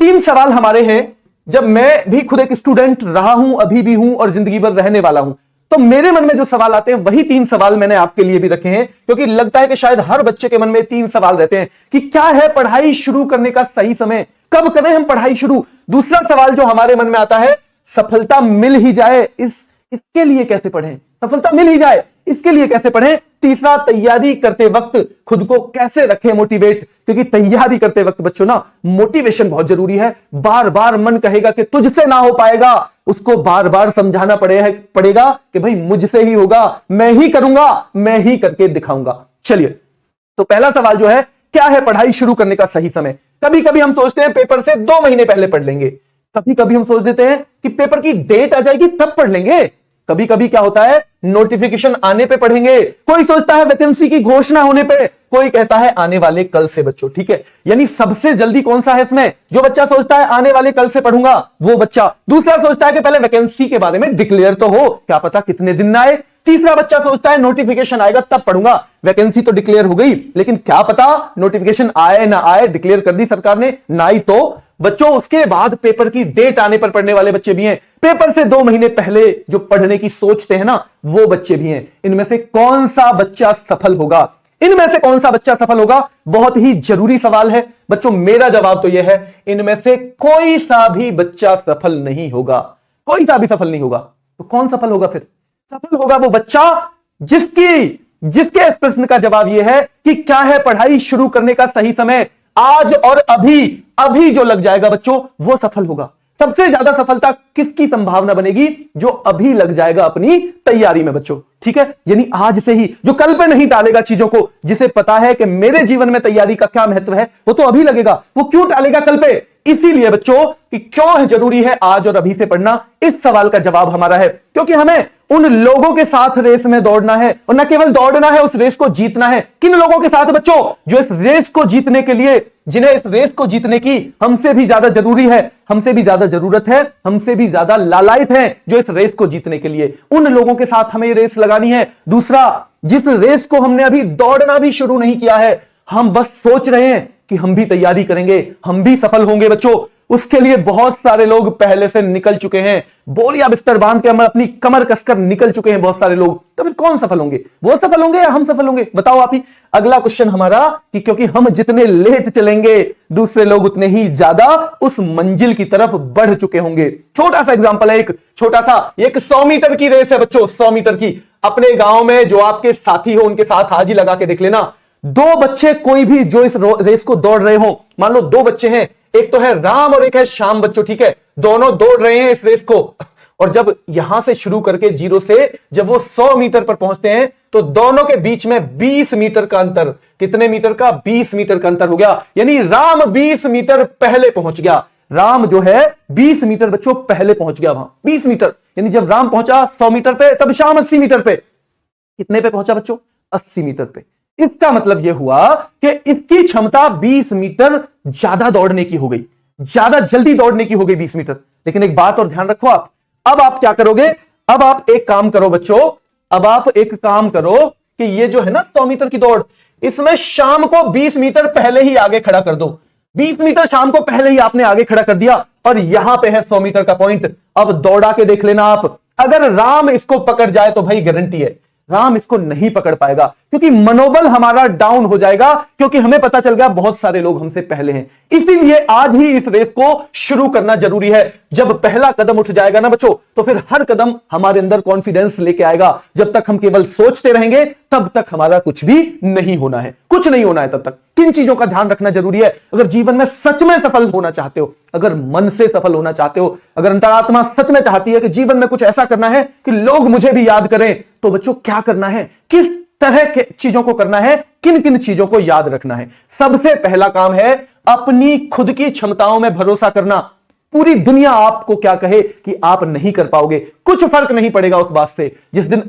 तीन सवाल हमारे हैं। जब मैं भी खुद एक स्टूडेंट रहा हूं, अभी भी हूं और जिंदगी भर रहने वाला हूं, तो मेरे मन में जो सवाल आते हैं वही तीन सवाल मैंने आपके लिए भी रखे हैं, क्योंकि लगता है कि शायद हर बच्चे के मन में तीन सवाल रहते हैं कि क्या है पढ़ाई शुरू करने का सही समय, कब करें हम पढ़ाई शुरू। दूसरा सवाल जो हमारे मन में आता है, सफलता मिल ही जाए इसके लिए कैसे पढ़ें, सफलता मिल ही जाए इसके लिए कैसे पढ़ें। तीसरा, तैयारी करते वक्त खुद को कैसे रखें मोटिवेट, क्योंकि तैयारी करते वक्त बच्चों ना मोटिवेशन बहुत जरूरी है। बार बार मन कहेगा कि तुझसे ना हो पाएगा, उसको बार बार समझाना पड़ेगा कि भाई मुझसे ही होगा, मैं ही करूंगा, मैं ही करके दिखाऊंगा। चलिए, तो पहला सवाल जो है, क्या है पढ़ाई शुरू करने का सही समय। कभी कभी हम सोचते हैं पेपर से 2 महीने पहले पढ़ लेंगे, कभी कभी हम सोच देते हैं कि पेपर की डेट आ जाएगी तब पढ़ लेंगे, कभी कभी क्या होता है नोटिफिकेशन आने पे पढ़ेंगे, कोई सोचता है वैकेंसी की घोषणा होने पे, कोई कहता है आने वाले कल से। बच्चों ठीक है, यानी सबसे जल्दी कौन सा है इसमें, जो बच्चा सोचता है आने वाले कल से पढ़ूंगा वो बच्चा। दूसरा सोचता है कि पहले वैकेंसी के बारे में डिक्लेयर तो हो, क्या पता कितने दिन ना आए। तीसरा बच्चा सोचता है नोटिफिकेशन आएगा तब पढ़ूंगा, वैकेंसी तो डिक्लेयर हो गई लेकिन क्या पता नोटिफिकेशन आए ना आए, डिक्लेयर कर दी सरकार ने ना आई तो। बच्चों उसके बाद पेपर की डेट आने पर पढ़ने वाले बच्चे भी हैं, पेपर से 2 महीने पहले जो पढ़ने की सोचते हैं ना वो बच्चे भी हैं। इनमें से कौन सा बच्चा सफल होगा, इनमें से कौन सा बच्चा सफल होगा, बहुत ही जरूरी सवाल है बच्चों। मेरा जवाब तो यह है, इनमें से कोई सा भी बच्चा सफल नहीं होगा, कोई सा भी सफल नहीं होगा। तो कौन सफल होगा फिर, सफल होगा वो बच्चा जिसके इस प्रश्न का जवाब यह है कि क्या है पढ़ाई शुरू करने का सही समय, आज और अभी जो लग जाएगा बच्चों वो सफल होगा। सबसे ज्यादा सफलता किसकी संभावना बनेगी, जो अभी लग जाएगा अपनी तैयारी में बच्चों। ठीक है, यानी आज से ही, जो कल पे नहीं टालेगा चीजों को, जिसे पता है कि मेरे जीवन में तैयारी का क्या महत्व है, वो तो अभी लगेगा, वो क्यों टालेगा कल पे। इसीलिए बच्चों कि क्यों जरूरी है आज और अभी से पढ़ना, इस सवाल का जवाब हमारा है क्योंकि हमें उन लोगों के साथ रेस में दौड़ना है, और न केवल दौड़ना है, उस रेस को जीतना है। किन लोगों के साथ बच्चों, जो इस रेस को जीतने के लिए, जिन्हें इस रेस को जीतने की हमसे भी ज्यादा जरूरी है, हमसे भी ज्यादा जरूरत है, हमसे भी ज्यादा लालायित हैं जो इस रेस को जीतने के लिए, उन लोगों के साथ हमें रेस लगानी है। दूसरा, जिस रेस को हमने अभी दौड़ना भी शुरू नहीं किया है, हम बस सोच रहे हैं कि हम भी तैयारी करेंगे, हम भी सफल होंगे बच्चों, उसके लिए बहुत सारे लोग पहले से निकल चुके हैं, बोरिया बिस्तर बांध के हम अपनी कमर कसकर निकल चुके हैं बहुत सारे लोग। तो फिर कौन सफल होंगे, वो सफल होंगे या हम सफल होंगे, बताओ आप ही। अगला क्वेश्चन हमारा कि क्योंकि हम जितने लेट चलेंगे दूसरे लोग उतने ही ज्यादा उस मंजिल की तरफ बढ़ चुके होंगे। छोटा सा एग्जांपल है, एक 100 मीटर की रेस है बच्चों, 100 मीटर की। अपने गांव में जो आपके साथी हो उनके साथ हाजी लगा के देख लेना, 2 बच्चे कोई भी जो इस रेस को दौड़ रहे हो, मान लो 2 बच्चे हैं, एक तो है राम और एक है श्याम बच्चों। ठीक है, दोनों दौड़ रहे हैं इस रेस को, और जब यहां से शुरू करके 0 से जब वो 100 मीटर पर पहुंचते हैं तो दोनों के बीच में 20 मीटर का अंतर, कितने मीटर का, 20 मीटर का अंतर हो गया। यानी राम 20 मीटर पहले पहुंच गया, राम जो है 20 मीटर बच्चों पहले पहुंच गया वहां, 20 मीटर। यानी जब राम पहुंचा 100 मीटर पे, तब श्याम 80 मीटर पे, कितने पे पहुंचा बच्चों, 80 मीटर पे। इसका मतलब यह हुआ कि इसकी क्षमता 20 मीटर ज्यादा दौड़ने की हो गई, ज्यादा जल्दी दौड़ने की हो गई 20 मीटर। लेकिन एक बात और ध्यान रखो आप, अब आप क्या करोगे, अब आप एक काम करो बच्चों, अब आप एक काम करो कि ये जो है ना 100 मीटर की दौड़, इसमें शाम को 20 मीटर पहले ही आगे खड़ा कर दो। 20 मीटर शाम को पहले ही आपने आगे खड़ा कर दिया, और यहां पे है 100 मीटर का पॉइंट। अब दौड़ा के देख लेना आप, अगर राम इसको पकड़ जाए तो भाई गारंटी है राम इसको नहीं पकड़ पाएगा, क्योंकि मनोबल हमारा डाउन हो जाएगा, क्योंकि हमें पता चल गया बहुत सारे लोग हमसे पहले हैं। इसीलिए आज ही इस रेस को शुरू करना जरूरी है। जब पहला कदम उठ जाएगा ना बच्चों, तो फिर हर कदम हमारे अंदर कॉन्फिडेंस लेके आएगा। जब तक हम केवल सोचते रहेंगे तब तक हमारा कुछ भी नहीं होना है, कुछ नहीं होना है तब तक। किन चीजों का ध्यान रखना जरूरी है, अगर जीवन में सच में सफल होना चाहते हो, अगर मन से सफल होना चाहते हो, अगर अंतरात्मा सच में चाहती है कि जीवन में कुछ ऐसा करना है कि लोग मुझे भी याद करें, तो बच्चों क्या करना है, किस तरह के चीजों को करना है, किन किन चीजों को याद रखना है। सबसे पहला काम है अपनी खुद की क्षमताओं में भरोसा करना। पूरी दुनिया आपको क्या कहे कि आप नहीं कर पाओगे, कुछ फर्क नहीं पड़ेगा उस बात से। जिस दिन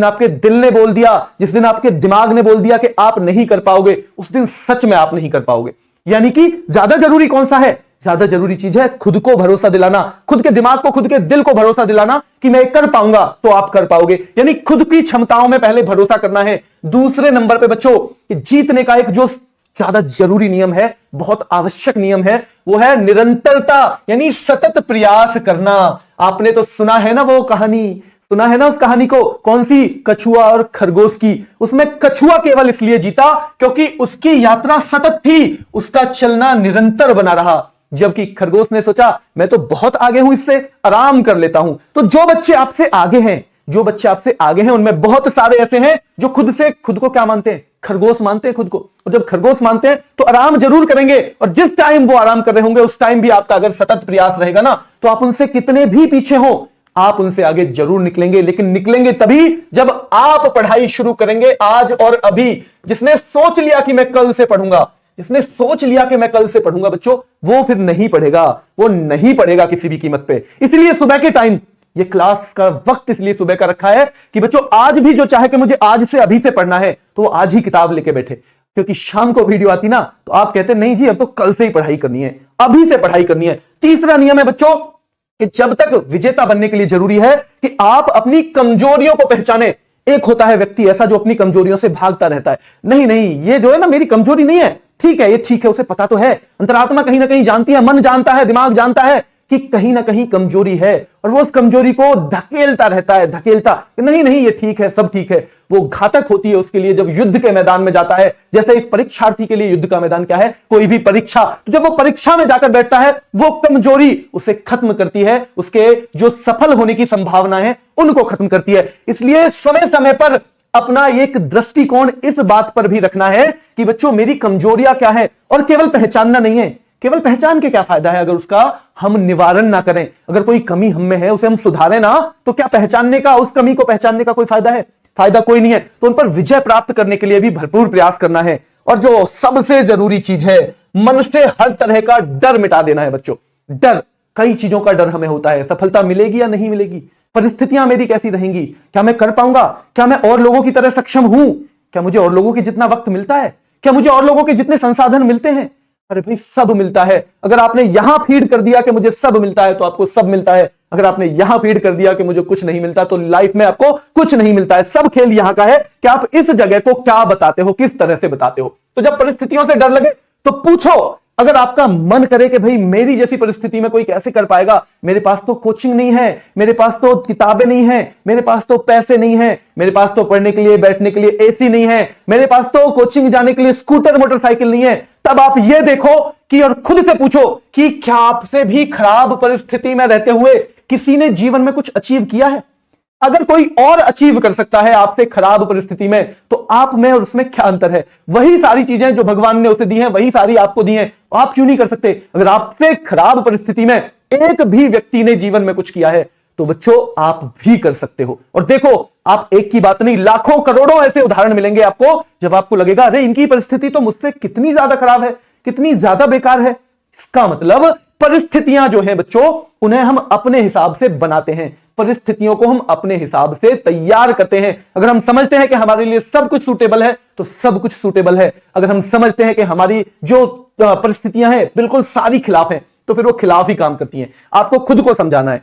आपके दिल ने बोल दिया, जिस दिन आपके दिमाग ने बोल दिया कि आप नहीं कर पाओगे, उस दिन सच में आप नहीं कर पाओगे। यानी कि ज्यादा जरूरी कौन सा है, ज्यादा जरूरी चीज है खुद को भरोसा दिलाना, खुद के दिमाग को, खुद के दिल को भरोसा दिलाना कि मैं कर पाऊंगा, तो आप कर पाओगे। यानी खुद की क्षमताओं में पहले भरोसा करना है। दूसरे नंबर पे बच्चों जीतने का एक जो ज्यादा जरूरी नियम है, बहुत आवश्यक नियम है, वो है निरंतरता, यानी सतत प्रयास करना। आपने तो सुना है ना वो कहानी, सुना है ना उस कहानी को, कौन सी, कछुआ और खरगोश की। उसमें कछुआ केवल इसलिए जीता क्योंकि उसकी यात्रा सतत थी, उसका चलना निरंतर बना रहा, जबकि खरगोश ने सोचा मैं तो बहुत आगे हूं, इससे आराम कर लेता हूं। तो जो बच्चे आपसे आगे हैं, जो बच्चे आपसे आगे हैं, उनमें बहुत सारे ऐसे हैं जो खुद को क्या मानते हैं, खरगोश मानते हैं खुद को। और जब खरगोश मानते हैं तो आराम जरूर करेंगे, और जिस टाइम वो आराम कर रहे होंगे उस टाइम भी आपका अगर सतत प्रयास रहेगा ना, तो आप उनसे कितने भी पीछे हो, आप उनसे आगे जरूर निकलेंगे। लेकिन निकलेंगे तभी जब आप पढ़ाई शुरू करेंगे, आज और अभी। जिसने सोच लिया कि मैं कल से पढ़ूंगा, जिसने सोच लिया कि मैं कल से पढ़ूंगा बच्चों, वो फिर नहीं पढ़ेगा, वो नहीं पढ़ेगा किसी भी कीमत पे। इसलिए सुबह के टाइम, ये क्लास का वक्त इसलिए सुबह का रखा है कि बच्चों आज भी जो चाहे कि मुझे आज से अभी से पढ़ना है, तो वो आज ही किताब लेके बैठे। क्योंकि शाम को वीडियो आती ना, तो आप कहते नहीं जी अब तो कल से ही पढ़ाई करनी है, अभी से पढ़ाई करनी है। तीसरा नियम है बच्चों कि जब तक विजेता बनने के लिए जरूरी है कि आप अपनी कमजोरियों को पहचाने। एक होता है व्यक्ति ऐसा जो अपनी कमजोरियों से भागता रहता है, नहीं नहीं ये जो है ना मेरी कमजोरी नहीं है, ठीक है ये ठीक है, उसे पता तो है, अंतरात्मा कहीं ना कहीं जानती है, मन जानता है, दिमाग जानता है कि कहीं ना कहीं कमजोरी है, और वो उस कमजोरी को धकेलता रहता है, धकेलता, नहीं नहीं ये ठीक है, सब ठीक है। वो घातक होती है उसके लिए जब युद्ध के मैदान में जाता है। जैसे एक परीक्षार्थी के लिए युद्ध का मैदान क्या है, कोई भी परीक्षा, तो जब वो परीक्षा में जाकर बैठता है, वो कमजोरी उसे खत्म करती है, उसके जो सफल होने की संभावना है उनको खत्म करती है। इसलिए समय समय पर अपना एक दृष्टिकोण इस बात पर भी रखना है कि बच्चों मेरी कमजोरियां क्या है, और केवल पहचानना नहीं है। केवल पहचान के क्या फायदा है अगर उसका हम निवारण ना करें। अगर कोई कमी हम में है उसे हम सुधारें ना, तो क्या पहचानने का, उस कमी को पहचानने का कोई फायदा है? फायदा कोई नहीं है। तो उन पर विजय प्राप्त करने के लिए भी भरपूर प्रयास करना है। और जो सबसे जरूरी चीज है, मन से हर तरह का डर मिटा देना है बच्चों। डर, कई चीजों का डर हमें होता है, सफलता मिलेगी या नहीं मिलेगी, परिस्थितियां मेरी कैसी रहेंगी, क्या मैं कर पाऊंगा, क्या मैं और लोगों की तरह सक्षम हूं, क्या मुझे और लोगों की जितना वक्त मिलता है, क्या मुझे और लोगों के जितने संसाधन मिलते हैं। अरे भाई सब मिलता है। अगर आपने यहां फीड कर दिया कि मुझे सब मिलता है तो आपको सब मिलता है। अगर आपने यहां फीड कर दिया कि मुझे कुछ नहीं मिलता तो लाइफ में आपको कुछ नहीं मिलता है। सब खेल यहां का है कि आप इस जगह को क्या बताते हो, किस तरह से बताते हो। तो जब परिस्थितियों से डर लगे तो पूछो, अगर आपका मन करे कि भाई मेरी जैसी परिस्थिति में कोई कैसे कर पाएगा, मेरे पास तो कोचिंग नहीं है, मेरे पास तो किताबें नहीं है, मेरे पास तो पैसे नहीं है, मेरे पास तो पढ़ने के लिए बैठने के लिए एसी नहीं है, मेरे पास तो कोचिंग जाने के लिए स्कूटर मोटरसाइकिल नहीं है, तब आप ये देखो कि और खुद से पूछो कि क्या आपसे भी खराब परिस्थिति में रहते हुए किसी ने जीवन में कुछ अचीव किया है? अगर कोई और अचीव कर सकता है आपसे खराब परिस्थिति में, तो आप में और उसमें क्या अंतर है? वही सारी चीजें जो भगवान ने उसे दी हैं, वही सारी आपको दी हैं, आप क्यों नहीं कर सकते? अगर आपसे खराब परिस्थिति में एक भी व्यक्ति ने जीवन में कुछ किया है, तो बच्चों आप भी कर सकते हो। और देखो, आप एक की बात नहीं, लाखों करोड़ों ऐसे उदाहरण मिलेंगे आपको, जब आपको लगेगा अरे इनकी परिस्थिति तो मुझसे कितनी ज्यादा खराब है, कितनी ज्यादा बेकार है। इसका मतलब परिस्थितियां जो हैं बच्चों, उन्हें हम अपने हिसाब से बनाते हैं, परिस्थितियों को हम अपने हिसाब से तैयार करते हैं। अगर हम समझते हैं कि हमारे लिए सब कुछ सूटेबल है, तो सब कुछ सूटेबल है। अगर हम समझते हैं कि हमारी जो परिस्थितियां हैं बिल्कुल सारी खिलाफ हैं, तो फिर वो खिलाफ ही काम करती हैं। आपको खुद को समझाना है।